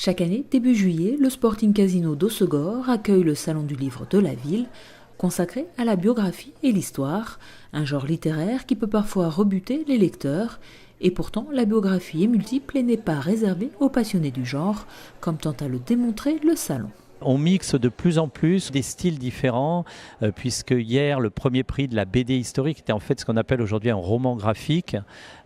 Chaque année, début juillet, le Sporting Casino d'Hossegor accueille le Salon du livre de la ville, consacré à la biographie et l'histoire, un genre littéraire qui peut parfois rebuter les lecteurs. Et pourtant, la biographie est multiple et n'est pas réservée aux passionnés du genre, comme tente à le démontrer le salon. On mixe de plus en plus des styles différents, puisque hier, le premier prix de la BD historique était en fait ce qu'on appelle aujourd'hui un roman graphique,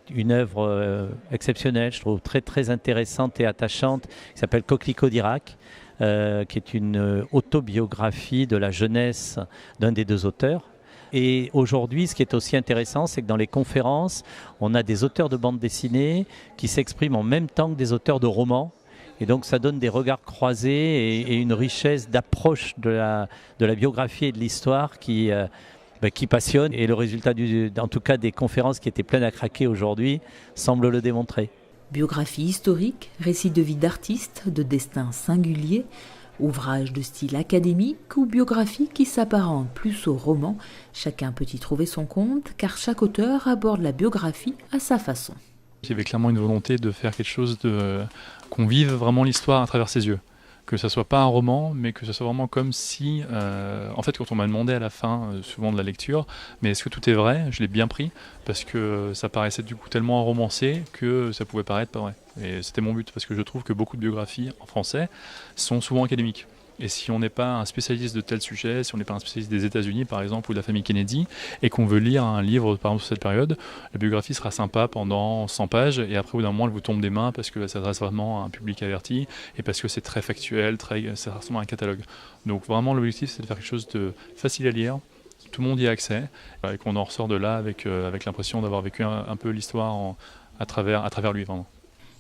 une œuvre exceptionnelle, je trouve très très intéressante et attachante, qui s'appelle Coquelicot d'Irak, qui est une autobiographie de la jeunesse d'un des deux auteurs. Et aujourd'hui, ce qui est aussi intéressant, c'est que dans les conférences, on a des auteurs de bande dessinée qui s'expriment en même temps que des auteurs de romans. Et donc ça donne des regards croisés et une richesse d'approche de la biographie et de l'histoire qui passionne. Et le résultat, en tout cas des conférences qui étaient pleines à craquer aujourd'hui, semble le démontrer. Biographie historique, récit de vie d'artistes, de destin singulier, ouvrage de style académique ou biographie qui s'apparente plus au roman, chacun peut y trouver son compte car chaque auteur aborde la biographie à sa façon. Il y avait clairement une volonté de faire quelque chose qu'on vive vraiment l'histoire à travers ses yeux. Que ça soit pas un roman, mais que ce soit vraiment comme si... en fait, quand on m'a demandé à la fin, souvent de la lecture, mais est-ce que tout est vrai ? Je l'ai bien pris, parce que ça paraissait du coup tellement romancé que ça pouvait paraître pas vrai. Et c'était mon but, parce que je trouve que beaucoup de biographies en français sont souvent académiques. Et si on n'est pas un spécialiste de tel sujet, si on n'est pas un spécialiste des États-Unis par exemple ou de la famille Kennedy, et qu'on veut lire un livre par exemple sur cette période, la biographie sera sympa pendant 100 pages et après au bout d'un moment elle vous tombe des mains parce que ça s'adresse vraiment à un public averti et parce que c'est très factuel, ça ressemble à un catalogue. Donc vraiment l'objectif c'est de faire quelque chose de facile à lire, tout le monde y a accès et qu'on en ressort de là avec l'impression d'avoir vécu un peu l'histoire à travers lui vraiment.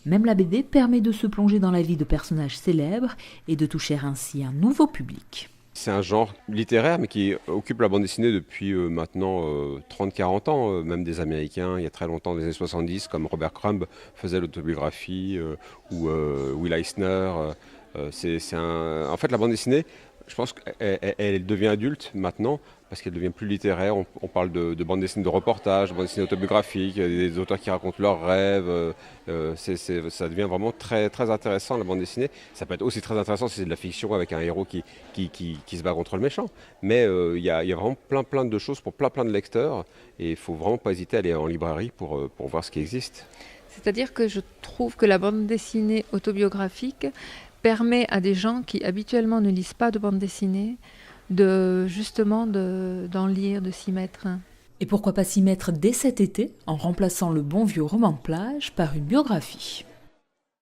Même la BD permet de se plonger dans la vie de personnages célèbres et de toucher ainsi un nouveau public. C'est un genre littéraire mais qui occupe la bande dessinée depuis maintenant 30-40 ans, même des Américains, il y a très longtemps, des années 70, comme Robert Crumb faisait l'autobiographie, ou Will Eisner. En fait, la bande dessinée, je pense qu'elle devient adulte maintenant, parce qu'elle devient plus littéraire. On parle de bande dessinée de reportage, de bande dessinée autobiographique, des auteurs qui racontent leurs rêves. Ça devient vraiment très, très intéressant, la bande dessinée. Ça peut être aussi très intéressant si c'est de la fiction avec un héros qui se bat contre le méchant. Mais il y a vraiment plein de choses pour plein de lecteurs. Et il ne faut vraiment pas hésiter à aller en librairie pour voir ce qui existe. C'est-à-dire que je trouve que la bande dessinée autobiographique permet à des gens qui habituellement ne lisent pas de bande dessinée d'en lire, de s'y mettre. Et pourquoi pas s'y mettre dès cet été en remplaçant le bon vieux roman de plage par une biographie.